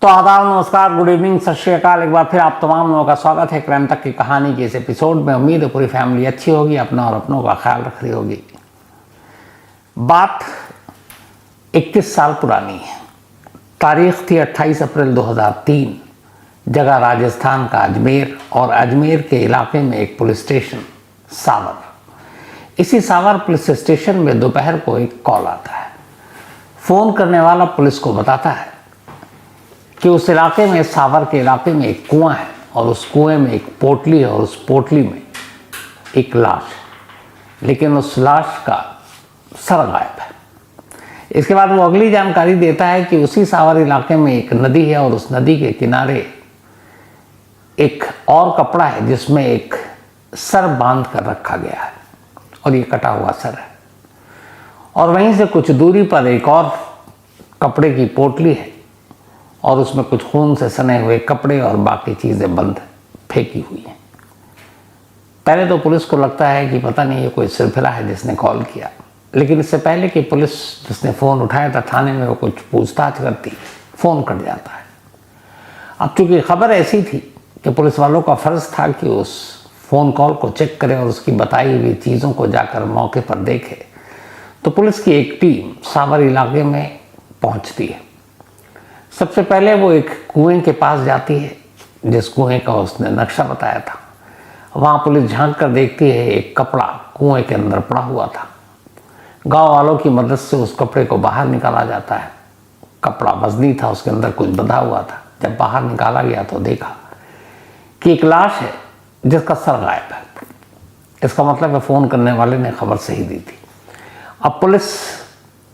तो आदाब, नमस्कार, गुड इवनिंग, सत श्री अकाल। एक बार फिर आप तमाम लोगों का स्वागत है क्राइम तक की कहानी के इस एपिसोड में। उम्मीद है पूरी फैमिली अच्छी होगी, अपना और अपनों का ख्याल रख रही होगी। बात 21 साल पुरानी है। तारीख थी 28 अप्रैल 2003। जगह राजस्थान का अजमेर और अजमेर के इलाके में एक पुलिस स्टेशन सावर। इसी सावर पुलिस स्टेशन में दोपहर को एक कॉल आता है। फ़ोन करने वाला पुलिस को बताता है कि उस इलाके में, सावर के इलाके में एक कुआं है और उस कुएं में एक पोटली है और उस पोटली में एक लाश है, लेकिन उस लाश का सर गायब है। इसके बाद वो अगली जानकारी देता है कि उसी सावर इलाके में एक नदी है और उस नदी के किनारे एक और कपड़ा है जिसमें एक सर बांध कर रखा गया है और ये कटा हुआ सर है। और वहीं से कुछ दूरी पर एक और कपड़े की पोटली है और उसमें कुछ खून से सने हुए कपड़े और बाकी चीज़ें बंद फेंकी हुई हैं। पहले तो पुलिस को लगता है कि पता नहीं ये कोई सिरफिरा है जिसने कॉल किया, लेकिन इससे पहले कि पुलिस जिसने फ़ोन उठाया था थाने में वो कुछ पूछताछ करती, फ़ोन कट जाता है। अब चूँकि खबर ऐसी थी कि पुलिस वालों का फ़र्ज़ था कि उस फ़ोन कॉल को चेक करें और उसकी बताई हुई चीज़ों को जाकर मौके पर देखे, तो पुलिस की एक टीम सावर इलाके में पहुंचती है। सबसे पहले वो एक कुएं के पास जाती है जिस कुएं का उसने नक्शा बताया था। वहाँ पुलिस झांक कर देखती है एक कपड़ा कुएं के अंदर पड़ा हुआ था। गांव वालों की मदद से उस कपड़े को बाहर निकाला जाता है। कपड़ा वजनी था, उसके अंदर कुछ बंधा हुआ था। जब बाहर निकाला गया तो देखा कि एक लाश है जिसका सर गायब है। इसका मतलब है फ़ोन करने वाले ने खबर सही दी थी। अब पुलिस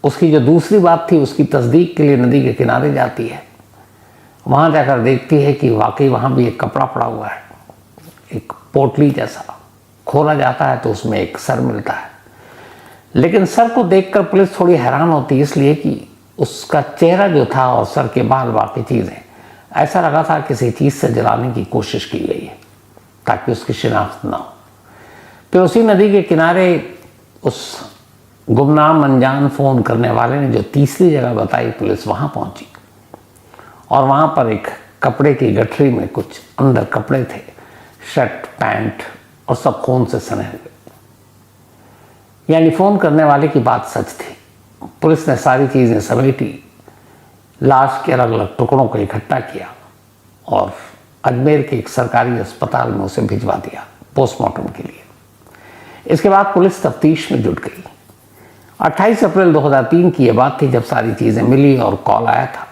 उसकी जो दूसरी बात थी उसकी तस्दीक के लिए नदी के किनारे जाती है। वहाँ जाकर देखती है कि वाकई वहाँ भी एक कपड़ा पड़ा हुआ है, एक पोटली जैसा। खोला जाता है तो उसमें एक सर मिलता है, लेकिन सर को देखकर पुलिस थोड़ी हैरान होती है, इसलिए कि उसका चेहरा जो था और सर के बाल बाकी चीज़ें, ऐसा लगा था किसी चीज़ से जलाने की कोशिश की गई है ताकि उसकी शिनाख्त ना हो। फिर उसी नदी के किनारे उस गुमनाम अनजान फ़ोन करने वाले ने जो तीसरी जगह बताई, पुलिस वहाँ पहुँची और वहाँ पर एक कपड़े की गठरी में कुछ अंदर कपड़े थे, शर्ट, पैंट और सब खून से सने हुए। यानी फ़ोन करने वाले की बात सच थी। पुलिस ने सारी चीज़ें समेटी, लाश के अलग अलग टुकड़ों को इकट्ठा किया और अजमेर के एक सरकारी अस्पताल में उसे भिजवा दिया पोस्टमार्टम के लिए। इसके बाद पुलिस तफ्तीश में जुट गई। 28 अप्रैल 2003 की ये बात थी जब सारी चीज़ें मिली और कॉल आया था।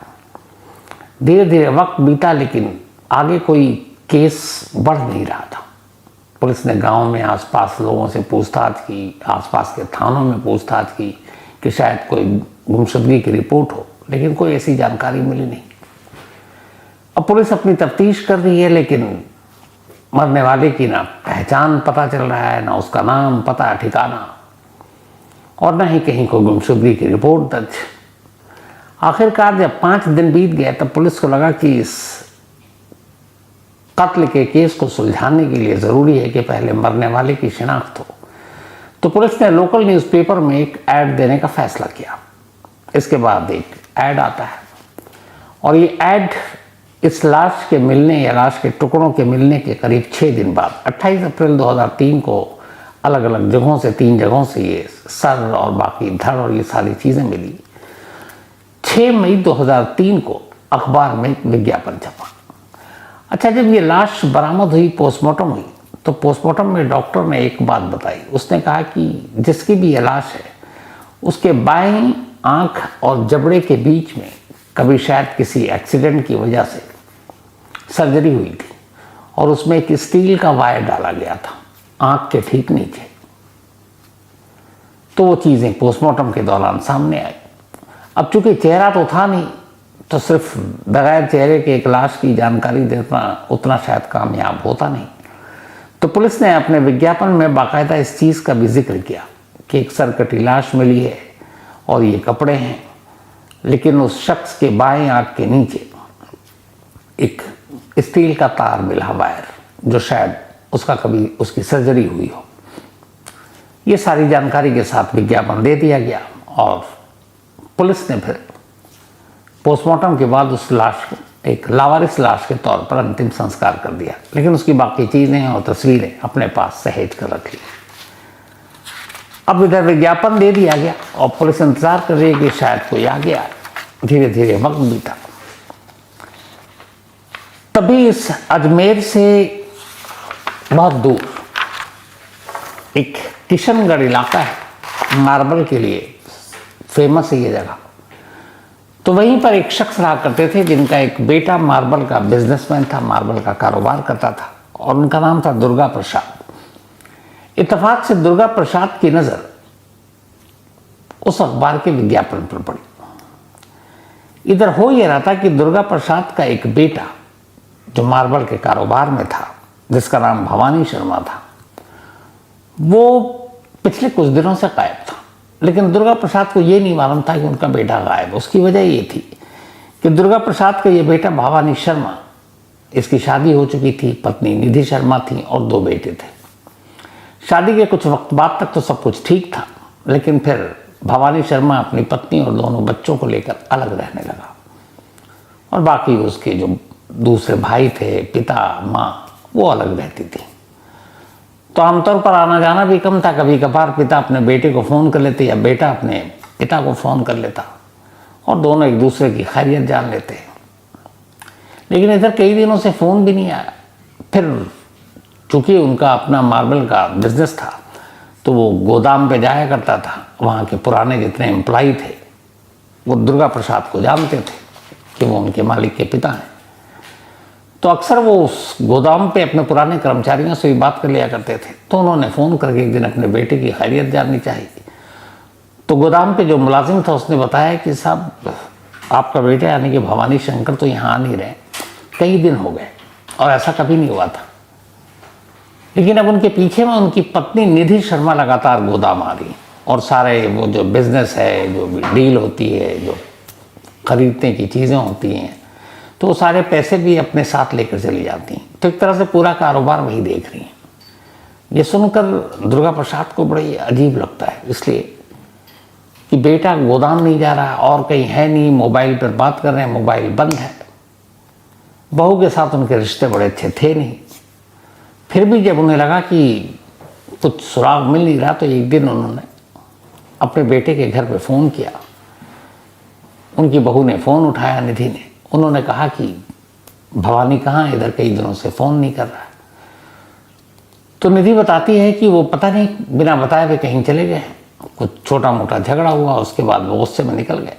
धीरे धीरे वक्त बीता, लेकिन आगे कोई केस बढ़ नहीं रहा था। पुलिस ने गांव में आसपास लोगों से पूछताछ की, आसपास के थानों में पूछताछ की कि शायद कोई गुमशुदगी की रिपोर्ट हो, लेकिन कोई ऐसी जानकारी मिली नहीं। अब पुलिस अपनी तफ्तीश कर रही है, लेकिन मरने वाले की ना पहचान पता चल रहा है, ना उसका नाम, पता, ठिकाना, और न ही कहीं को गुमशुदगी की रिपोर्ट दर्ज। आखिरकार जब 5 दिन बीत गए तब पुलिस को लगा कि इस कत्ल के केस को सुलझाने के लिए ज़रूरी है कि पहले मरने वाले की शिनाख्त हो। तो पुलिस ने लोकल न्यूज़पेपर में एक ऐड देने का फैसला किया। इसके बाद एक ऐड आता है और ये ऐड इस लाश के मिलने या लाश के टुकड़ों के मिलने के करीब 6 दिन बाद 28 अप्रैल 2003 को अलग अलग जगहों से, 3 जगहों से ये सर और बाकी धड़ और ये सारी चीज़ें मिली। 6 मई 2003 को अखबार में एक विज्ञापन छपा। अच्छा, जब ये लाश बरामद हुई, पोस्टमार्टम हुई, तो पोस्टमार्टम में डॉक्टर ने एक बात बताई। उसने कहा कि जिसकी भी ये लाश है उसके बाएं आँख और जबड़े के बीच में कभी शायद किसी एक्सीडेंट की वजह से सर्जरी हुई थी और उसमें एक स्टील का वायर डाला गया था आँख के ठीक नीचे। तो वो चीज़ें पोस्टमार्टम के दौरान सामने आई। अब चूंकि चेहरा तो था नहीं, तो सिर्फ बगैर चेहरे के एक लाश की जानकारी देना उतना शायद कामयाब होता नहीं। तो पुलिस ने अपने विज्ञापन में बाकायदा इस चीज़ का भी जिक्र किया कि एक सरकटी लाश मिली है और ये कपड़े हैं, लेकिन उस शख्स के बाएं आँख के नीचे एक स्टील का तार मिला, वायर, जो शायद उसका कभी उसकी सर्जरी हुई हो। ये सारी जानकारी के साथ विज्ञापन दे दिया गया और पुलिस ने फिर पोस्टमार्टम के बाद उस लाश को एक लावारिस लाश के तौर पर अंतिम संस्कार कर दिया, लेकिन उसकी बाकी चीज़ें और तस्वीरें अपने पास सहेज कर रखी। अब इधर विज्ञापन दे दिया गया और पुलिस इंतजार कर रही है कि शायद कोई आ गया। धीरे धीरे वक्त बीता। तभी इस अजमेर से बहुत दूर एक किशनगढ़ इलाका है, मार्बल के लिए फेमस है ये जगह। तो वहीं पर एक शख्स रहा करते थे जिनका एक बेटा मार्बल का बिजनेसमैन था, मार्बल का कारोबार करता था और उनका नाम था दुर्गा प्रसाद। इत्तेफाक से दुर्गा प्रसाद की नज़र उस अखबार के विज्ञापन पर पड़ी। इधर हो यह रहा था कि दुर्गा प्रसाद का एक बेटा जो मार्बल के कारोबार में था, जिसका नाम भवानी शर्मा था, वो पिछले कुछ दिनों से गायब था। लेकिन दुर्गा प्रसाद को ये नहीं मालूम था कि उनका बेटा गायब। उसकी वजह ये थी कि दुर्गा प्रसाद का ये बेटा भवानी शर्मा, इसकी शादी हो चुकी थी, पत्नी निधि शर्मा थी और 2 बेटे थे। शादी के कुछ वक्त बाद तक तो सब कुछ ठीक था, लेकिन फिर भवानी शर्मा अपनी पत्नी और दोनों बच्चों को लेकर अलग रहने लगा और बाकी उसके जो दूसरे भाई थे, पिता माँ, वो अलग रहती थी। तो आमतौर पर आना जाना भी कम था। कभी कभार पिता अपने बेटे को फ़ोन कर लेते या बेटा अपने पिता को फ़ोन कर लेता और दोनों एक दूसरे की खैरियत जान लेते। लेकिन इधर कई दिनों से फ़ोन भी नहीं आया। फिर चूँकि उनका अपना मार्बल का बिजनेस था तो वो गोदाम पे जाया करता था। वहाँ के पुराने जितने एम्प्लॉई थे वो दुर्गा प्रसाद को जानते थे कि वो उनके मालिक के पिता हैं। तो अक्सर वो उस गोदाम पे अपने पुराने कर्मचारियों से भी बात कर लिया करते थे। तो उन्होंने फ़ोन करके एक दिन अपने बेटे की खैरियत जाननी चाहिए। तो गोदाम पे जो मुलाजिम था उसने बताया कि साहब, आपका बेटा यानी कि भवानी शंकर तो यहाँ आ नहीं रहे, कई दिन हो गए और ऐसा कभी नहीं हुआ था। लेकिन अब उनके पीछे में उनकी पत्नी निधि शर्मा लगातार गोदाम आ रही और सारे वो जो बिज़नेस है, जो भी डील होती है, जो खरीदने की चीज़ें होती हैं, तो वो सारे पैसे भी अपने साथ लेकर चली जाती हैं। तो एक तरह से पूरा कारोबार वही देख रही हैं। ये सुनकर दुर्गा प्रसाद को बड़ी अजीब लगता है, इसलिए कि बेटा गोदाम नहीं जा रहा और कहीं है नहीं, मोबाइल पर बात कर रहे हैं, मोबाइल बंद है। बहू के साथ उनके रिश्ते बड़े अच्छे थे नहीं। फिर भी जब उन्हें लगा कि कुछ सुराग मिल नहीं रहा तो एक दिन उन्होंने अपने बेटे के घर पे फ़ोन किया। उनकी बहू ने फ़ोन उठाया, निधि ने। उन्होंने कहा कि भवानी कहाँ है, इधर कई दिनों से फ़ोन नहीं कर रहा है। तो निधि बताती है कि वो पता नहीं बिना बताए हुए कहीं चले गए, कुछ छोटा मोटा झगड़ा हुआ, उसके बाद वो गुस्से में निकल गए।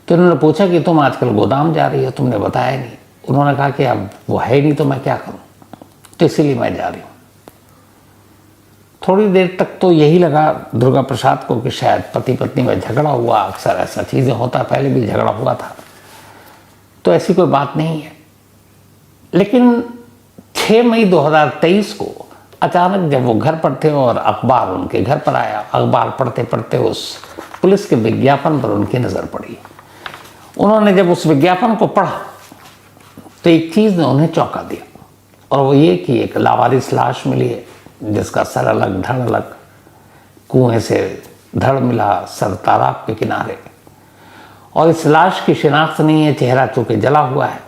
तो उन्होंने पूछा कि तुम आजकल गोदाम जा रही हो, तुमने बताया नहीं। उन्होंने कहा कि अब वो है नहीं तो मैं क्या करूँ, तो इसीलिए मैं जा रही हूँ। थोड़ी देर तक तो यही लगा दुर्गा प्रसाद को कि शायद पति पत्नी में झगड़ा हुआ। अक्सर ऐसा चीज़ें होता, पहले भी झगड़ा हुआ था, तो ऐसी कोई बात नहीं है। लेकिन 6 मई 2023 को अचानक जब वो घर पर थे और अखबार उनके घर पर आया, अखबार पढ़ते पढ़ते उस पुलिस के विज्ञापन पर उनकी नज़र पड़ी। उन्होंने जब उस विज्ञापन को पढ़ा तो एक चीज़ ने उन्हें चौंका दिया, और वो ये कि एक लावारिस लाश मिली है जिसका सर अलग धड़ अलग, कुएं से धड़ मिला, सर तालाब के किनारे। और इस लाश की शिनाख्त नहीं है, चेहरा चूँकि जला हुआ है,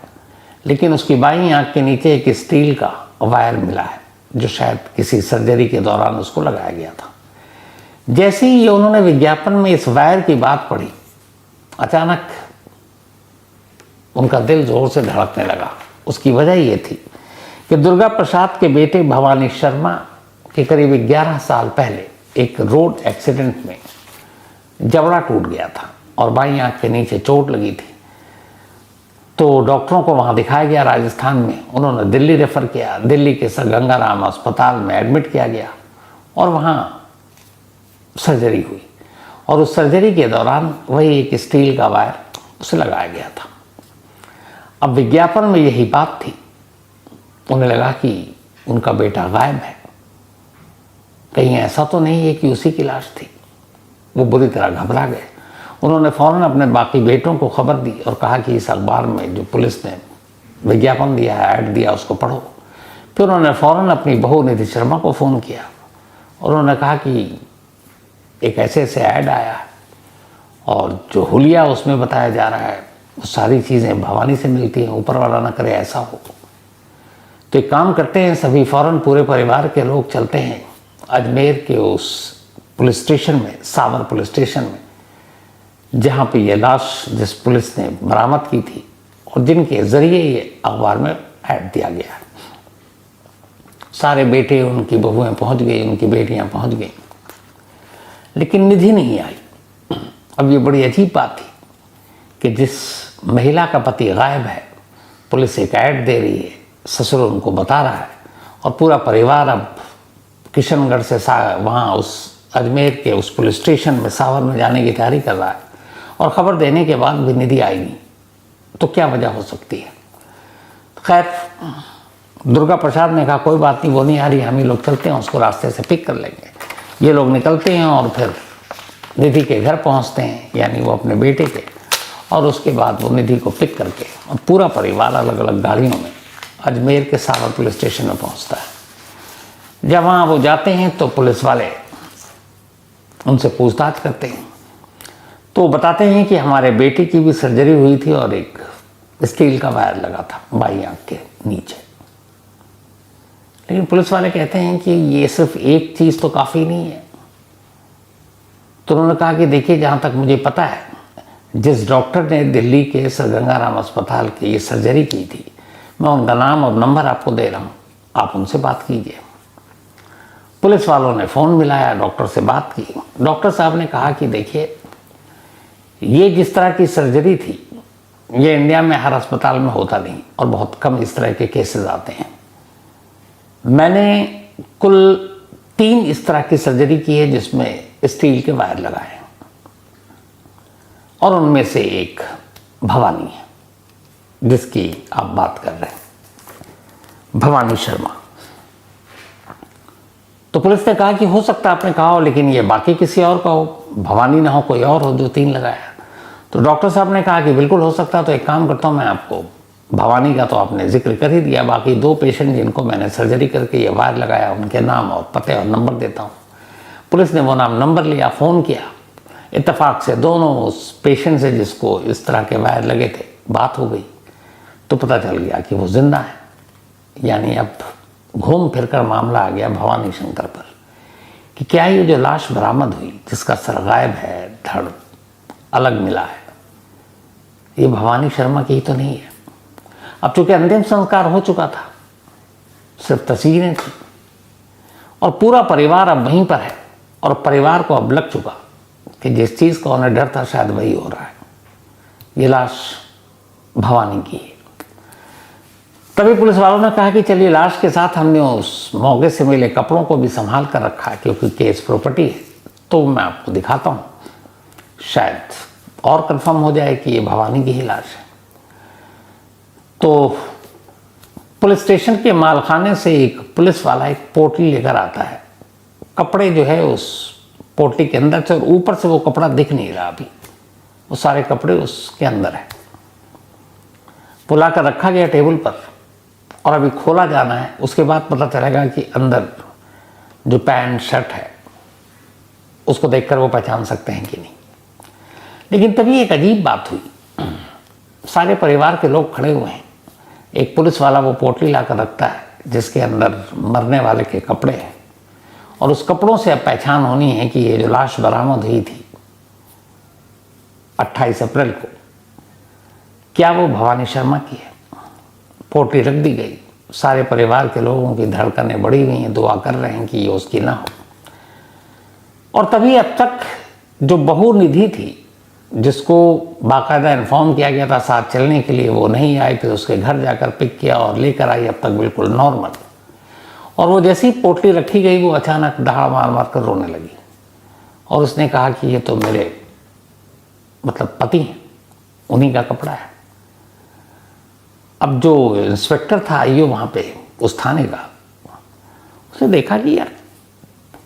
लेकिन उसकी बाईं आंख के नीचे एक स्टील का वायर मिला है जो शायद किसी सर्जरी के दौरान उसको लगाया गया था। जैसे ही ये उन्होंने विज्ञापन में इस वायर की बात पढ़ी, अचानक उनका दिल जोर से धड़कने लगा। उसकी वजह ये थी कि दुर्गा प्रसाद के बेटे भवानी शर्मा के करीब 11 साल पहले एक रोड एक्सीडेंट में जबड़ा टूट गया था और बाईं आंख के नीचे चोट लगी थी। तो डॉक्टरों को वहाँ दिखाया गया राजस्थान में। उन्होंने दिल्ली रेफ़र किया। दिल्ली के सर गंगाराम अस्पताल में एडमिट किया गया और वहाँ सर्जरी हुई, और उस सर्जरी के दौरान वही एक स्टील का वायर उसे लगाया गया था। अब विज्ञापन में यही बात थी। उन्हें लगा कि उनका बेटा गायब है, कहीं ऐसा तो नहीं है कि उसी की लाश थी। वो बुरी तरह घबरा गए। उन्होंने फ़ौरन अपने बाकी बेटों को खबर दी और कहा कि इस अखबार में जो पुलिस ने विज्ञापन दिया है, ऐड दिया, उसको पढ़ो। फिर उन्होंने फ़ौरन अपनी बहू निधि शर्मा को फ़ोन किया और उन्होंने कहा कि एक ऐसे ऐसे ऐड आया है और जो हुलिया उसमें बताया जा रहा है वो सारी चीज़ें भवानी से मिलती हैं, ऊपर वाला ना करे ऐसा हो। तो एक काम करते हैं, सभी फौरन पूरे परिवार के लोग चलते हैं अजमेर के उस पुलिस स्टेशन में, सावर पुलिस स्टेशन में, जहाँ पे ये लाश जिस पुलिस ने बरामद की थी और जिनके ज़रिए ये अखबार में ऐड दिया गया। सारे बेटे, उनकी बहुएं पहुँच गई, उनकी बेटियाँ पहुँच गई, लेकिन निधि नहीं आई। अब ये बड़ी अजीब बात थी कि जिस महिला का पति गायब है, पुलिस एक ऐड दे रही है, ससुर उनको बता रहा है और पूरा परिवार अब किशनगढ़ से वहाँ उस अजमेर के उस पुलिस स्टेशन में सावर में जाने की तैयारी कर रहा है, और ख़बर देने के बाद भी निधि आई नहीं। तो क्या वजह हो सकती है? खैर, दुर्गा प्रसाद ने कहा कोई बात नहीं, वो नहीं आ रही, हम ही लोग चलते हैं, उसको रास्ते से पिक कर लेंगे। ये लोग निकलते हैं और फिर निधि के घर पहुंचते हैं, यानी वो अपने बेटे के, और उसके बाद वो निधि को पिक करके और पूरा परिवार अलग अलग गाड़ियों में अजमेर के सावर पुलिस स्टेशन में पहुंचता है। जब वहाँ वो जाते हैं तो पुलिस वाले उनसे पूछताछ करते हैं, तो बताते हैं कि हमारे बेटे की भी सर्जरी हुई थी और एक स्टील का वायर लगा था बाई आंख के नीचे। लेकिन पुलिस वाले कहते हैं कि ये सिर्फ एक चीज़ तो काफ़ी नहीं है। तो उन्होंने कहा कि देखिए, जहाँ तक मुझे पता है, जिस डॉक्टर ने दिल्ली के सर गंगाराम अस्पताल की ये सर्जरी की थी, मैं उनका नाम और नंबर आपको दे रहा हूँ, आप उनसे बात कीजिए। पुलिस वालों ने फ़ोन मिलाया, डॉक्टर से बात की। डॉक्टर साहब ने कहा कि देखिए, ये जिस तरह की सर्जरी थी, ये इंडिया में हर अस्पताल में होता नहीं और बहुत कम इस तरह के केसेस आते हैं। मैंने कुल 3 इस तरह की सर्जरी की है जिसमें स्टील के वायर लगाए हैं, और उनमें से एक भवानी है जिसकी आप बात कर रहे हैं, भवानी शर्मा। तो पुलिस ने कहा कि हो सकता है आपने कहा हो, लेकिन ये बाकी किसी और का हो, भवानी ना हो, कोई और हो जो 3 लगाया। तो डॉक्टर साहब ने कहा कि बिल्कुल हो सकता है। तो एक काम करता हूँ, मैं आपको भवानी का तो आपने जिक्र कर ही दिया, बाकी 2 पेशेंट जिनको मैंने सर्जरी करके ये वायर लगाया, उनके नाम और पते और नंबर देता हूँ। पुलिस ने वो नाम नंबर लिया, फ़ोन किया। इत्तेफाक से दोनों उस पेशेंट से जिसको इस तरह के वायर लगे थे बात हो गई, तो पता चल गया कि वो जिंदा है। यानी अब घूम फिर कर मामला आ गया भवानी शंकर पर कि क्या ये जो लाश बरामद हुई, जिसका सर गायब है, धड़ अलग मिला है, ये भवानी शर्मा की ही तो नहीं है। अब चूंकि अंतिम संस्कार हो चुका था, सिर्फ तस्वीरें थी, और पूरा परिवार अब वहीं पर है, और परिवार को अब लग चुका कि जिस चीज़ का उन्हें डर था शायद वही हो रहा है। ये लाश भवानी की है। तभी पुलिस वालों ने कहा कि चलिए, लाश के साथ हमने उस मौके से मिले कपड़ों को भी संभाल कर रखा है, क्योंकि केस प्रॉपर्टी है, तो मैं आपको दिखाता हूँ, शायद और कंफर्म हो जाए कि ये भवानी की ही लाश है। तो पुलिस स्टेशन के मालखाने से एक पुलिस वाला एक पोटली लेकर आता है। कपड़े जो है उस पोटली के अंदर से, और ऊपर से वो कपड़ा दिख नहीं रहा अभी, वो सारे कपड़े उसके अंदर है। बुला कर रखा गया टेबल पर, और अभी खोला जाना है। उसके बाद पता चलेगा कि अंदर जो पैंट शर्ट है उसको देखकर वो पहचान सकते हैं कि नहीं। लेकिन तभी एक अजीब बात हुई। सारे परिवार के लोग खड़े हुए हैं, एक पुलिस वाला वो पोटली लाकर रखता है जिसके अंदर मरने वाले के कपड़े हैं, और उस कपड़ों से अब पहचान होनी है कि ये जो लाश बरामद हुई थी 28 अप्रैल को, क्या वो भवानी शर्मा की है। पोटली रख दी गई। सारे परिवार के लोगों की धड़कनें बढ़ी हुई हैं, दुआ कर रहे हैं कि ये उसकी ना हो। और तभी अब तक जो बहू निधि थी, जिसको बाकायदा इन्फॉर्म किया गया था साथ चलने के लिए, वो नहीं आई। फिर उसके घर जाकर पिक किया और लेकर आई, अब तक बिल्कुल नॉर्मल। और वो जैसी पोटली रखी गई, वो अचानक दहाड़ मार मार कर रोने लगी, और उसने कहा कि ये तो मेरे मतलब पति हैं, उन्हीं का कपड़ा है। अब जो इंस्पेक्टर था आईओ वहाँ पे उस थाने का, उसने देखा कि यार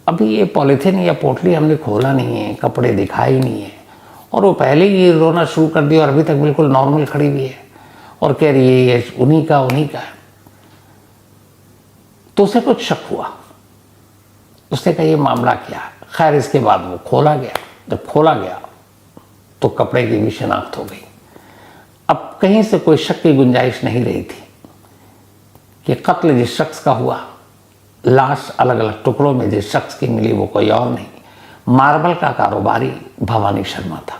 अभी ये पॉलीथिन या पोटली हमने खोला नहीं है, कपड़े दिखाए ही नहीं है, और वो पहले ही रोना शुरू कर दिया, और अभी तक बिल्कुल नॉर्मल खड़ी हुई है और कह रही है ये उन्हीं का है। तो उसे कुछ शक हुआ। उसने कहा ये मामला क्या है। खैर, इसके बाद वो खोला गया। जब खोला गया तो कपड़े की भी शिनाख्त हो गई। कहीं से कोई शक की गुंजाइश नहीं रही थी कि कत्ल जिस शख्स का हुआ, लाश अलग अलग टुकड़ों में जिस शख्स की मिली वो कोई और नहीं, मार्बल का कारोबारी भवानी शर्मा था,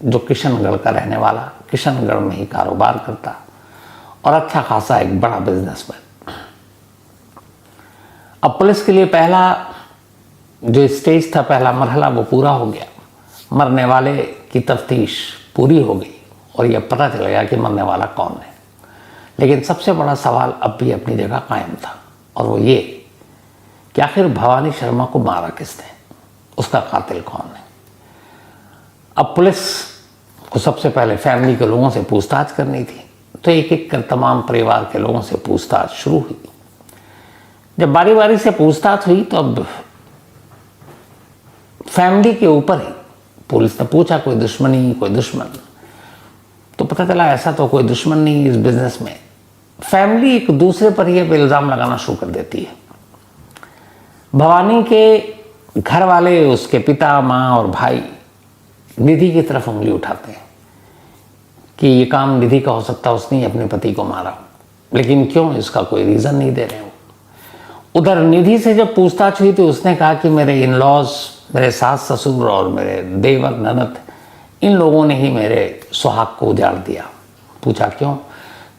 जो किशनगढ़ का रहने वाला, किशनगढ़ में ही कारोबार करता और अच्छा खासा एक बड़ा बिजनेसमैन। अब पुलिस के लिए पहला जो स्टेज था, पहला मरहला वो पूरा हो गया। मरने वाले की तफ्तीश पूरी हो गई और यह पता चल गया कि मरने वाला कौन है। लेकिन सबसे बड़ा सवाल अब भी अपनी जगह कायम था, और वो ये कि आखिर भवानी शर्मा को मारा किसने, उसका कातिल कौन है। अब पुलिस को सबसे पहले फैमिली के लोगों से पूछताछ करनी थी, तो एक एक कर तमाम परिवार के लोगों से पूछताछ शुरू हुई। जब बारी बारी से पूछताछ हुई तो अब फैमिली के ऊपर ही पुलिस ने पूछा कोई दुश्मनी, कोई दुश्मन, तो पता चला ऐसा तो कोई दुश्मन नहीं इस बिजनेस में। फैमिली एक दूसरे पर ही इल्ज़ाम लगाना शुरू कर देती है। भवानी के घर वाले, उसके पिता, माँ और भाई निधि की तरफ उंगली उठाते हैं कि ये काम निधि का हो सकता है, उसने अपने पति को मारा, लेकिन क्यों, इसका कोई रीज़न नहीं दे रहे हो। उधर निधि से जब पूछताछ हुई तो उसने कहा कि मेरे इन लॉज, मेरे सास ससुर और मेरे देवर ननद, इन लोगों ने ही मेरे सुहाग को उजाड़ दिया। पूछा क्यों,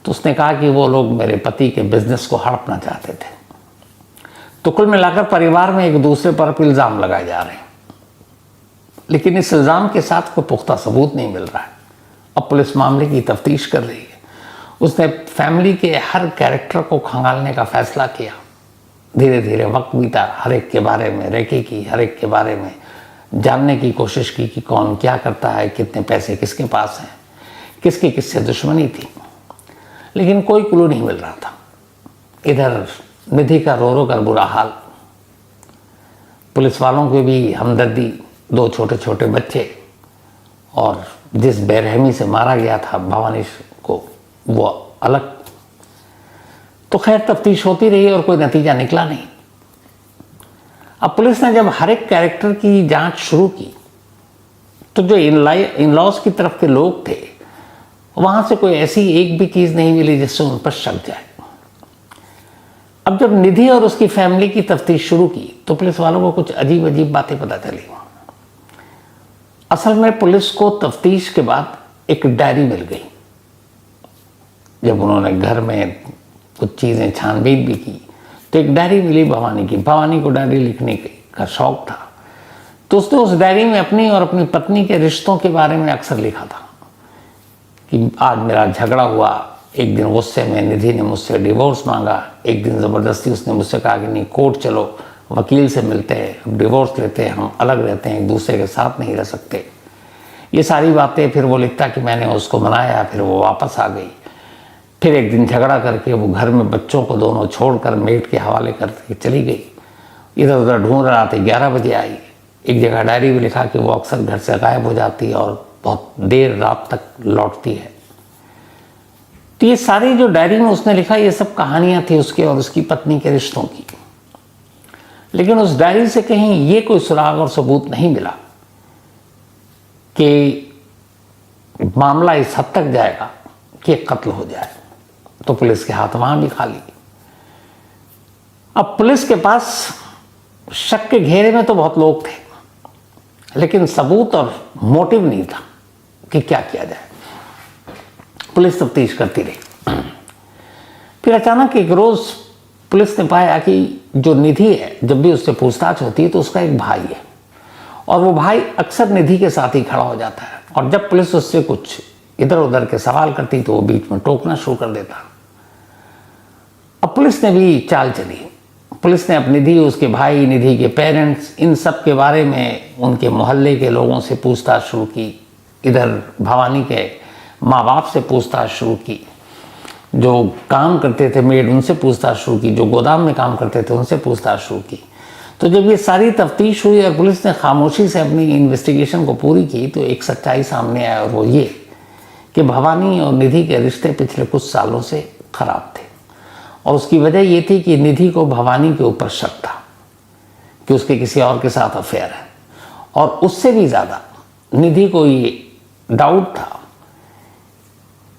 तो उसने कहा कि वो लोग मेरे पति के बिजनेस को हड़पना चाहते थे। तो कुल मिलाकर परिवार में एक दूसरे पर इल्ज़ाम लगाए जा रहे हैं, लेकिन इस इल्ज़ाम के साथ कोई पुख्ता सबूत नहीं मिल रहा है। अब पुलिस मामले की तफ्तीश कर रही है। उसने फैमिली के हर कैरेक्टर को खंगालने का फैसला किया। धीरे धीरे वक्त बीता, हर एक के बारे में रेकी की, हर एक के बारे में जानने की कोशिश की कि कौन क्या करता है, कितने पैसे किसके पास हैं, किसकी किससे दुश्मनी थी, लेकिन कोई क्लू नहीं मिल रहा था। इधर निधि का रो रो कर बुरा हाल, पुलिस वालों की भी हमदर्दी, दो छोटे छोटे बच्चे, और जिस बेरहमी से मारा गया था भवानी को वो अलग। तो खैर तफ्तीश होती रही और कोई नतीजा निकला नहीं। अब पुलिस ने जब हर एक कैरेक्टर की जांच शुरू की तो जो इन लॉज की तरफ के लोग थे वहां से कोई ऐसी एक भी चीज नहीं मिली जिससे उन पर शक जाए। अब जब निधि और उसकी फैमिली की तफ्तीश शुरू की तो पुलिस वालों को कुछ अजीब अजीब बातें पता चली। असल में पुलिस को तफ्तीश के बाद एक डायरी मिल गई। जब उन्होंने घर में कुछ चीज़ें छानबीन भी की तो एक डायरी मिली भवानी की। भवानी को डायरी लिखने का शौक था, तो उसने उस डायरी में अपनी और अपनी पत्नी के रिश्तों के बारे में अक्सर लिखा था कि आज मेरा झगड़ा हुआ, एक दिन गुस्से में निधि ने मुझसे डिवोर्स मांगा, एक दिन ज़बरदस्ती उसने मुझसे कहा कि नहीं कोर्ट चलो, वकील से मिलते हैं, हम डिवोर्स लेते हैं, हम अलग रहते हैं, एक दूसरे के साथ नहीं रह सकते। ये सारी बातें फिर वो लिखता कि मैंने उसको मनाया, फिर वो वापस आ गई, फिर एक दिन झगड़ा करके वो घर में बच्चों को दोनों छोड़कर मेट के हवाले करके चली गई। इधर उधर ढूंढ रहा था, 11 बजे आई। एक जगह डायरी में लिखा कि वो अक्सर घर से गायब हो जाती है और बहुत देर रात तक लौटती है। तो ये सारी जो डायरी में उसने लिखा ये सब कहानियां थी उसके और उसकी पत्नी के रिश्तों की। लेकिन उस डायरी से कहीं ये कोई सुराग और सबूत नहीं मिला कि मामला इस हद तक जाएगा कि कत्ल हो जाए। तो पुलिस के हाथ वहां भी खाली। अब पुलिस के पास शक के घेरे में तो बहुत लोग थे, लेकिन सबूत और मोटिव नहीं था कि क्या किया जाए। पुलिस तफ्तीश करती रही। फिर अचानक एक रोज पुलिस ने पाया कि जो निधि है, जब भी उससे पूछताछ होती है तो उसका एक भाई है और वो भाई अक्सर निधि के साथ ही खड़ा हो जाता है, और जब पुलिस उससे कुछ इधर उधर के सवाल करती तो वो बीच में टोकना शुरू कर देता। अब पुलिस ने भी चाल चली। पुलिस ने अब निधि, उसके भाई, निधि के पेरेंट्स, इन सब के बारे में उनके मोहल्ले के लोगों से पूछताछ शुरू की। इधर भवानी के माँ बाप से पूछताछ शुरू की, जो काम करते थे मेड उनसे पूछताछ शुरू की, जो गोदाम में काम करते थे उनसे पूछताछ शुरू की। तो जब ये सारी तफ्तीश हुई और पुलिस ने खामोशी से अपनी इन्वेस्टिगेशन को पूरी की तो एक सच्चाई सामने आया, और वो ये कि भवानी और निधि के रिश्ते पिछले कुछ सालों से खराब थे। और उसकी वजह ये थी कि निधि को भवानी के ऊपर शक था कि उसके किसी और के साथ अफेयर है, और उससे भी ज़्यादा निधि को ये डाउट था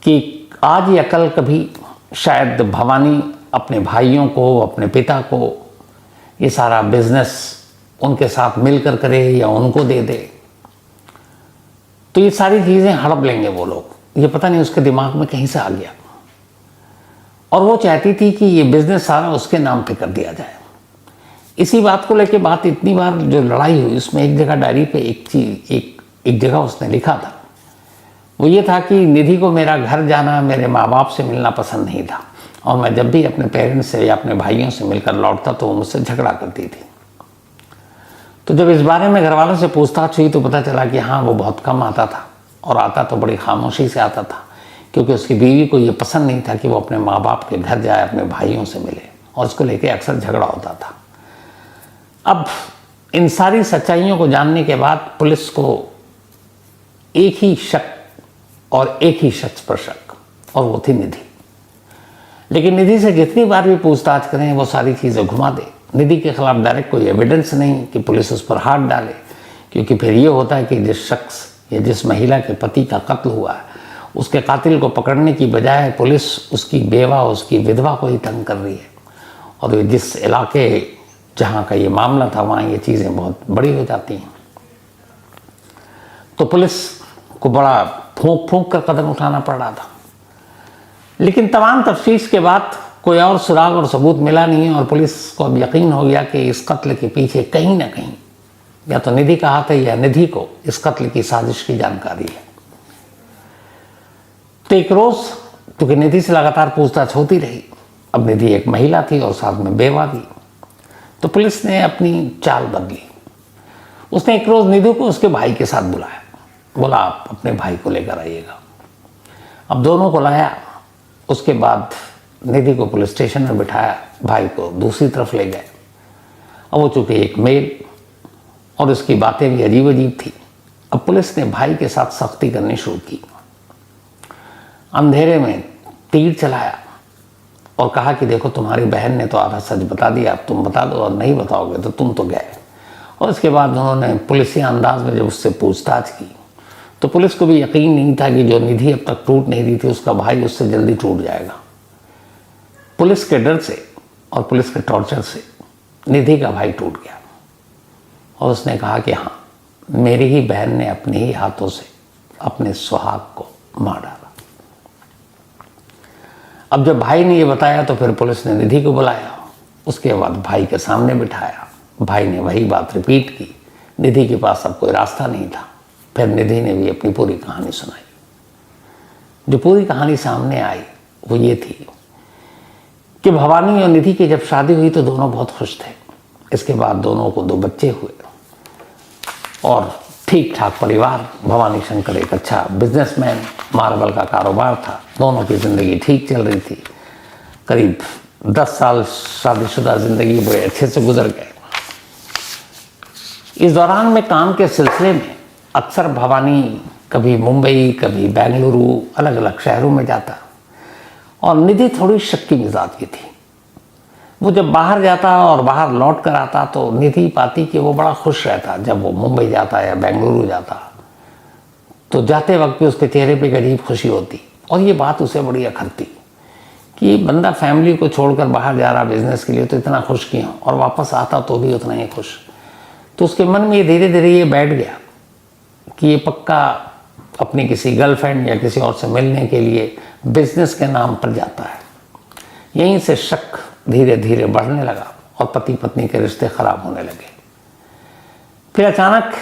कि आज या कल कभी शायद भवानी अपने भाइयों को, अपने पिता को ये सारा बिजनेस उनके साथ मिलकर करे या उनको दे दे, तो ये सारी चीज़ें हड़प लेंगे वो लोग। ये पता नहीं उसके दिमाग में कहीं से आ गया, और वो चाहती थी कि ये बिजनेस सारा उसके नाम पे कर दिया जाए। इसी बात को लेके बात इतनी बार जो लड़ाई हुई, उसमें एक जगह डायरी पे एक जगह उसने लिखा था, वो ये था कि निधि को मेरा घर जाना, मेरे माँ बाप से मिलना पसंद नहीं था, और मैं जब भी अपने पेरेंट्स से या अपने भाइयों से मिलकर लौटता तो वो मुझसे झगड़ा करती थी। तो जब इस बारे में घर वालों से पूछताछ हुई तो पता चला कि हाँ, वो बहुत कम आता था, और आता तो बड़ी खामोशी से आता था, क्योंकि उसकी बीवी को ये पसंद नहीं था कि वो अपने माँ बाप के घर जाए, अपने भाइयों से मिले, और उसको लेके अक्सर झगड़ा होता था। अब इन सारी सच्चाइयों को जानने के बाद पुलिस को एक ही शक और एक ही शख्स पर शक, और वो थी निधि। लेकिन निधि से जितनी बार भी पूछताछ करें वो सारी चीज़ें घुमा दे। निधि के खिलाफ डायरेक्ट कोई एविडेंस नहीं कि पुलिस उस पर हाथ डाले, क्योंकि फिर ये होता है कि जिस शख्स या जिस महिला के पति का कत्ल हुआ है उसके कातिल को पकड़ने की बजाय पुलिस उसकी बेवा, उसकी विधवा को ही तंग कर रही है। और जिस इलाके जहाँ का ये मामला था वहाँ ये चीज़ें बहुत बड़ी हो जाती हैं। तो पुलिस को बड़ा फूंक फूंक कर कदम उठाना पड़ रहा था। लेकिन तमाम तफ्तीश के बाद कोई और सुराग और सबूत मिला नहीं, और पुलिस को अब यकीन हो गया कि इस कत्ल के पीछे कहीं ना कहीं या तो निधि का हाथ है या निधि को इस कत्ल की साजिश की जानकारी है। तो एक रोज, क्योंकि निधि से लगातार पूछताछ होती रही, अब निधि एक महिला थी और साथ में बेवा भी, तो पुलिस ने अपनी चाल बदली। उसने एक रोज निधि को उसके भाई के साथ बुलाया, बोला आप अपने भाई को लेकर आइएगा। अब दोनों को लाया, उसके बाद निधि को पुलिस स्टेशन में बिठाया, भाई को दूसरी तरफ ले गए। अब वो चूंकि एक मेल और उसकी बातें भी अजीब अजीब थी, अब पुलिस ने भाई के साथ सख्ती करनी शुरू की। अंधेरे में तीर चलाया और कहा कि देखो तुम्हारी बहन ने तो आधा सच बता दिया, अब तुम बता दो, और नहीं बताओगे तो तुम तो गए। और इसके बाद उन्होंने पुलिसी अंदाज में जब उससे पूछताछ की तो पुलिस को भी यकीन नहीं था कि जो निधि अब तक टूट नहीं रही थी उसका भाई उससे जल्दी टूट जाएगा। पुलिस के डर से और पुलिस के टॉर्चर से निधि का भाई टूट गया, और उसने कहा कि हाँ, मेरी ही बहन ने अपने ही हाथों से अपने सुहाग को मार डाला। अब जब भाई ने ये बताया तो फिर पुलिस ने निधि को बुलाया, उसके बाद भाई के सामने बिठाया। भाई ने वही बात रिपीट की। निधि के पास अब कोई रास्ता नहीं था। फिर निधि ने भी अपनी पूरी कहानी सुनाई। जो पूरी कहानी सामने आई वो ये थी कि भवानी और निधि की जब शादी हुई तो दोनों बहुत खुश थे। इसके बाद दोनों को 2 बच्चे हुए और ठीक ठाक परिवार। भवानी शंकर एक अच्छा बिजनेसमैन, मार्बल का कारोबार था, दोनों की ज़िंदगी ठीक चल रही थी। करीब 10 साल शादीशुदा ज़िंदगी बड़े अच्छे से गुजर गए। इस दौरान में काम के सिलसिले में अक्सर भवानी कभी मुंबई, कभी बेंगलुरु, अलग अलग शहरों में जाता, और निधि थोड़ी शक्की मिजाज की थी। वो जब बाहर जाता और बाहर लौट कर आता तो निधि पाती कि वो बड़ा खुश रहता। जब वो मुंबई जाता या बेंगलुरु जाता तो जाते वक्त भी उसके चेहरे पे अजीब खुशी होती, और ये बात उसे बड़ी अखरती कि बंदा फैमिली को छोड़कर बाहर जा रहा बिजनेस के लिए तो इतना खुश क्यों, और वापस आता तो भी उतना ही खुश। तो उसके मन में धीरे धीरे ये बैठ गया कि ये पक्का अपनी किसी गर्लफ्रेंड या किसी और से मिलने के लिए बिजनेस के नाम पर जाता है। यहीं से शक धीरे धीरे बढ़ने लगा और पति पत्नी के रिश्ते खराब होने लगे। फिर अचानक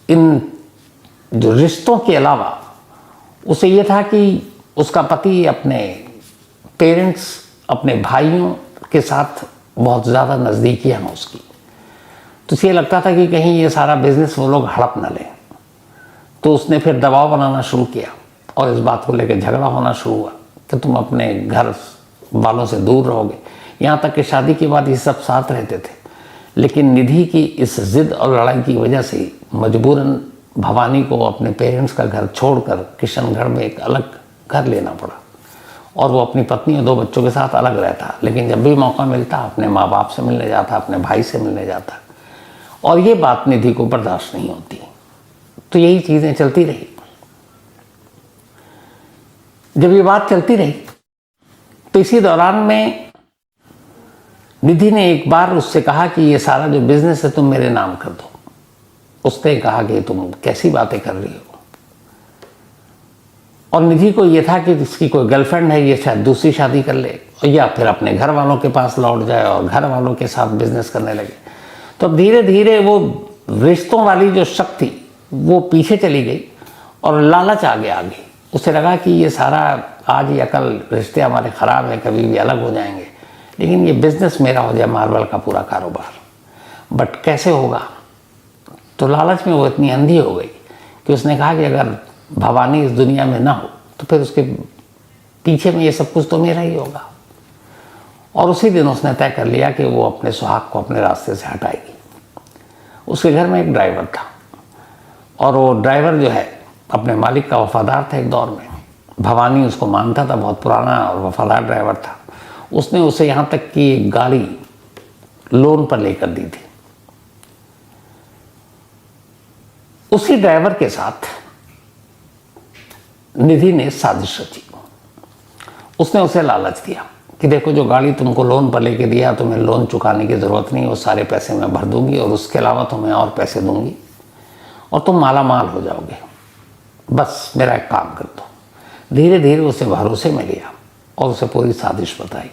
इन जो रिश्तों के अलावा उसे ये था कि उसका पति अपने पेरेंट्स, अपने भाइयों के साथ बहुत ज़्यादा नज़दीकियाँ हैं उसकी। तो इसे लगता था कि कहीं ये सारा बिजनेस वो लोग हड़प न लें। तो उसने फिर दबाव बनाना शुरू किया और इस बात को लेकर झगड़ा होना शुरू हुआ कि तुम अपने घर वालों से दूर रहोगे। यहाँ तक कि शादी के बाद ये सब साथ रहते थे, लेकिन निधि की इस जिद और लड़ाई की वजह से मजबूरन भवानी को अपने पेरेंट्स का घर छोड़कर किशनगढ़ में एक अलग घर लेना पड़ा, और वो अपनी पत्नी और 2 बच्चों के साथ अलग रहता। लेकिन जब भी मौका मिलता अपने माँ बाप से मिलने जाता, अपने भाई से मिलने जाता, और ये बात निधि को बर्दाश्त नहीं होती। तो यही चीज़ें चलती रही। जब ये बात चलती रही तो इसी दौरान में निधि ने एक बार उससे कहा कि ये सारा जो बिजनेस है तुम मेरे नाम कर दो। उसने कहा कि तुम कैसी बातें कर रही हो। और निधि को ये था कि इसकी कोई गर्लफ्रेंड है, ये शायद दूसरी शादी कर ले या फिर अपने घर वालों के पास लौट जाए और घर वालों के साथ बिजनेस करने लगे। तो धीरे धीरे वो रिश्तों वाली जो शक्ति वो पीछे चली गई और लालच आगे आ गई। उसे लगा कि ये सारा आज या कल रिश्ते हमारे ख़राब हैं, कभी भी अलग हो जाएंगे, लेकिन ये बिजनेस मेरा हो जाए, मार्बल का पूरा कारोबार। बट कैसे होगा? तो लालच में वो इतनी अंधी हो गई कि उसने कहा कि अगर भवानी इस दुनिया में ना हो तो फिर उसके पीछे में ये सब कुछ तो मेरा ही होगा। और उसी दिन उसने तय कर लिया कि वो अपने सुहाग को अपने रास्ते से हटाएगी। उसके घर में एक ड्राइवर था और वो ड्राइवर जो है अपने मालिक का वफादार था। एक दौर में भवानी उसको मानता था, बहुत पुराना और वफादार ड्राइवर था। उसने उसे यहाँ तक कि एक गाड़ी लोन पर लेकर दी थी। उसी ड्राइवर के साथ निधि ने साजिश रची। उसने उसे लालच दिया कि देखो, जो गाड़ी तुमको लोन पर लेके दिया, तुम्हें लोन चुकाने की ज़रूरत नहीं, वो सारे पैसे मैं भर दूंगी और उसके अलावा तुम्हें और पैसे दूंगी और तुम माला माल हो जाओगे, बस मेरा एक काम कर दो। धीरे धीरे उसे भरोसे में लिया और उसे पूरी साजिश बताई।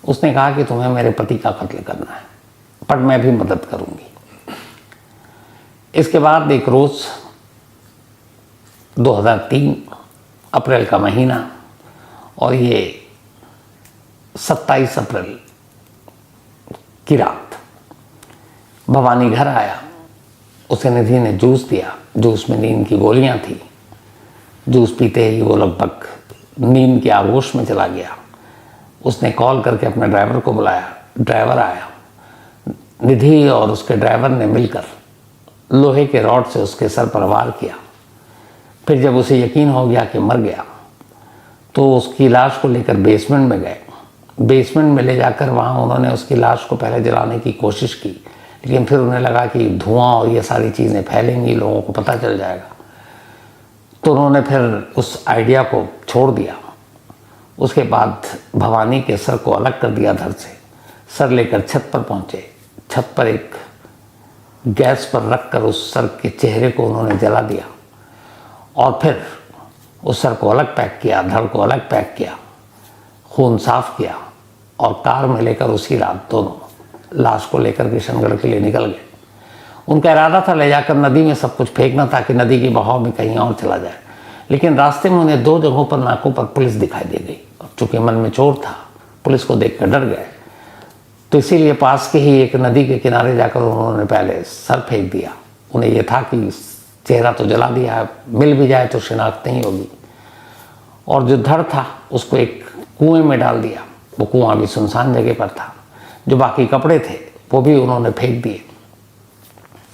उसने कहा कि तुम्हें मेरे पति का कत्ल करना है, पर मैं भी मदद करूंगी। इसके बाद एक रोज़ 2003 अप्रैल का महीना और ये 27 अप्रैल की रात भवानी घर आया। उसे निधि ने जूस दिया। जूस में नींद की गोलियां थी। जूस पीते ही वो लगभग नींद के आगोश में चला गया। उसने कॉल करके अपने ड्राइवर को बुलाया। ड्राइवर आया। निधि और उसके ड्राइवर ने मिलकर लोहे के रॉड से उसके सर पर वार किया। फिर जब उसे यकीन हो गया कि मर गया तो उसकी लाश को लेकर बेसमेंट में गए। बेसमेंट में ले जाकर वहाँ उन्होंने उसकी लाश को पहले जलाने की कोशिश की, लेकिन फिर उन्हें लगा कि धुआं और ये सारी चीज़ें फैलेंगी, लोगों को पता चल जाएगा। तो उन्होंने फिर उस आइडिया को छोड़ दिया। उसके बाद भवानी के सर को अलग कर दिया धड़ से। सर लेकर छत पर पहुँचे। छत पर एक गैस पर रखकर उस सर के चेहरे को उन्होंने जला दिया और फिर उस सर को अलग पैक किया, धड़ को अलग पैक किया, खून साफ किया और कार में लेकर उसी रात दोनों लाश को लेकर किशनगढ़ के लिए निकल गए। उनका इरादा था ले जाकर नदी में सब कुछ फेंकना ताकि नदी के बहाव में कहीं और चला जाए, लेकिन रास्ते में उन्हें 2 जगहों पर नाकों पर पुलिस दिखाई दे गई। चूँकि मन में चोर था, पुलिस को देखकर डर गए, तो इसीलिए पास के ही एक नदी के किनारे जाकर उन्होंने पहले सर फेंक दिया। उन्हें यह था कि चेहरा तो जला दिया है, मिल भी जाए तो शिनाख्त नहीं होगी। और जो धड़ था उसको एक कुएं में डाल दिया। वो कुआं भी सुनसान जगह पर था। जो बाकी कपड़े थे वो भी उन्होंने फेंक दिए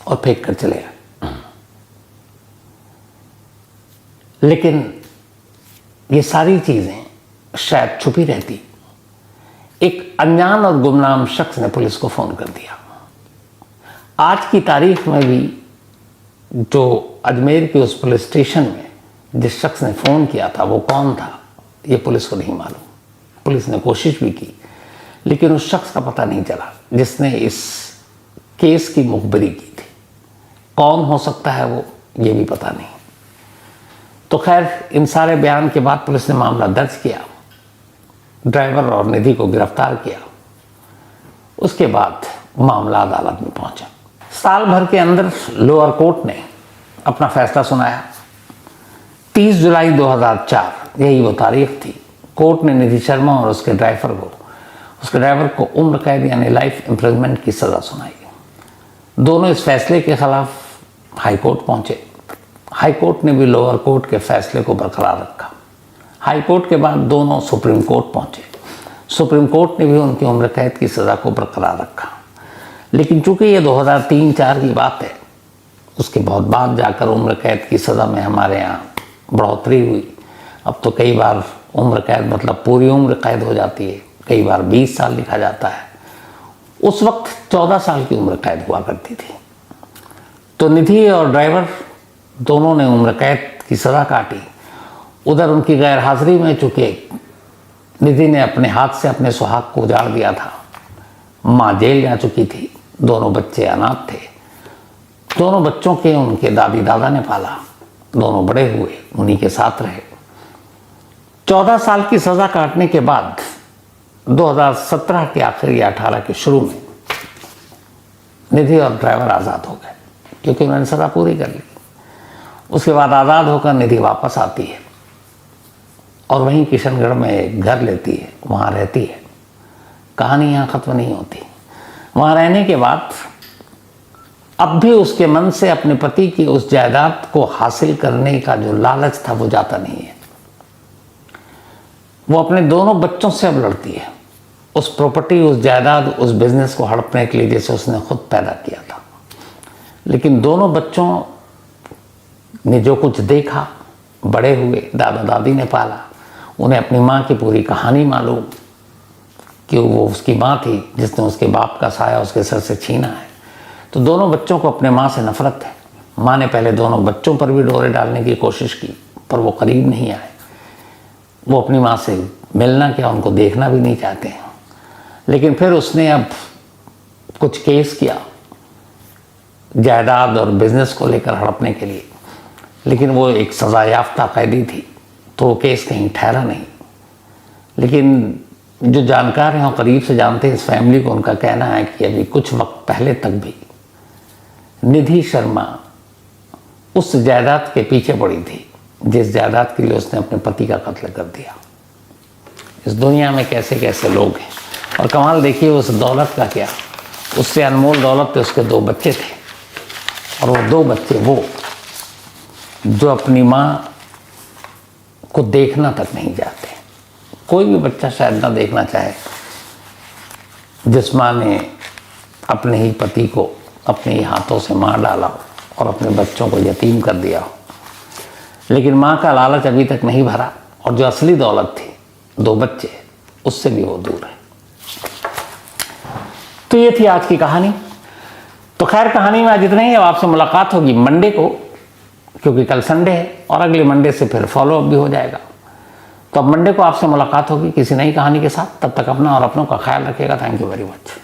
और फेंक कर चले गए। लेकिन ये सारी चीज़ें शायद छुपी रहती। एक अनजान और गुमनाम शख्स ने पुलिस को फ़ोन कर दिया। आज की तारीख में भी जो अजमेर के उस पुलिस स्टेशन में जिस शख्स ने फ़ोन किया था वो कौन था ये पुलिस को नहीं मालूम। पुलिस ने कोशिश भी की, लेकिन उस शख्स का पता नहीं चला जिसने इस केस की मुखबिरी की थी। कौन हो सकता है वो, ये भी पता नहीं। तो खैर, इन सारे बयान के बाद पुलिस ने मामला दर्ज किया, ड्राइवर और निधि को गिरफ्तार किया। उसके बाद मामला अदालत में पहुंचा। साल भर के अंदर लोअर कोर्ट ने अपना फैसला सुनाया। 30 जुलाई 2004 यही वो तारीख थी। कोर्ट ने निधि शर्मा और उसके ड्राइवर को उम्र कैद यानी लाइफ इम्प्रिजनमेंट की सज़ा सुनाई। दोनों इस फैसले के खिलाफ हाई कोर्ट पहुंचे। हाई कोर्ट ने भी लोअर कोर्ट के फैसले को बरकरार रखा। हाई कोर्ट के बाद दोनों सुप्रीम कोर्ट पहुंचे। सुप्रीम कोर्ट ने भी उनकी उम्र कैद की सज़ा को बरकरार रखा। लेकिन चूंकि ये 2003-04 की बात है, उसके बहुत बाद जाकर उम्र कैद की सज़ा में हमारे यहाँ बढ़ोतरी हुई। अब तो कई बार उम्र कैद मतलब पूरी उम्र कैद हो जाती है, कई बार 20 साल लिखा जाता है। उस वक्त 14 साल की उम्र कैद हुआ करती थी। तो निधि और ड्राइवर दोनों ने उम्र कैद की सज़ा काटी। उधर उनकी गैर हाजिरी में चूंकि निधि ने अपने हाथ से अपने सुहाग को उजाड़ दिया था, माँ जेल जा चुकी थी, दोनों बच्चे अनाथ थे। दोनों बच्चों के उनके दादी दादा ने पाला, दोनों बड़े हुए, उन्हीं के साथ रहे। 14 साल की सज़ा काटने के बाद 2017 के आखिर या 18 के शुरू में निधि और ड्राइवर आज़ाद हो गए, क्योंकि उन्होंने सज़ा पूरी कर ली। उसके बाद आज़ाद होकर निधि वापस आती है और वहीं किशनगढ़ में एक घर लेती है, वहाँ रहती है। कहानी यहाँ ख़त्म नहीं होती। वहाँ रहने के बाद अब भी उसके मन से अपने पति की उस जायदाद को हासिल करने का जो लालच था वो जाता नहीं है। वो अपने दोनों बच्चों से अब लड़ती है, उस प्रॉपर्टी, उस जायदाद, उस बिजनेस को हड़पने के लिए जैसे उसने खुद पैदा किया था। लेकिन दोनों बच्चों ने जो कुछ देखा, बड़े हुए, दादा दादी ने पाला, उन्हें अपनी माँ की पूरी कहानी मालूम कि वो उसकी माँ थी जिसने उसके बाप का साया उसके सर से छीना है। तो दोनों बच्चों को अपने माँ से नफरत है। माँ ने पहले दोनों बच्चों पर भी डोरे डालने की कोशिश की, पर वो करीब नहीं आए। वो अपनी माँ से मिलना क्या, उनको देखना भी नहीं चाहते हैं। लेकिन फिर उसने अब कुछ केस किया जायदाद और बिजनेस को लेकर हड़पने के लिए, लेकिन वो एक सज़ा याफ्ता कैदी थी, तो वो केस कहीं ठहरा नहीं। लेकिन जो जानकार हैं और करीब से जानते हैं इस फैमिली को, उनका कहना है कि अभी कुछ वक्त पहले तक भी निधि शर्मा उस जायदाद के पीछे पड़ी थी जिस जायदाद के लिए उसने अपने पति का कत्ल कर दिया। इस दुनिया में कैसे कैसे लोग हैं। और कमाल देखिए उस दौलत का क्या, उससे अनमोल दौलत पे उसके 2 बच्चे थे, और वो 2 बच्चे वो जो अपनी माँ को देखना तक नहीं चाहते। कोई भी बच्चा शायद ना देखना चाहे जिस माँ ने अपने ही पति को अपने ही हाथों से मार डाला हो और अपने बच्चों को यतीम कर दिया हो। लेकिन माँ का लालच अभी तक नहीं भरा, और जो असली दौलत थी 2 बच्चे, उससे भी वो दूर है। तो ये थी आज की कहानी। तो खैर कहानी में आज इतना ही। अब आपसे मुलाकात होगी मंडे को, क्योंकि कल संडे है, और अगले मंडे से फिर फॉलो अप भी हो जाएगा। तो अब मंडे को आपसे मुलाकात होगी किसी नई कहानी के साथ। तब तक अपना और अपनों का ख्याल रखिएगा। Thank you very much.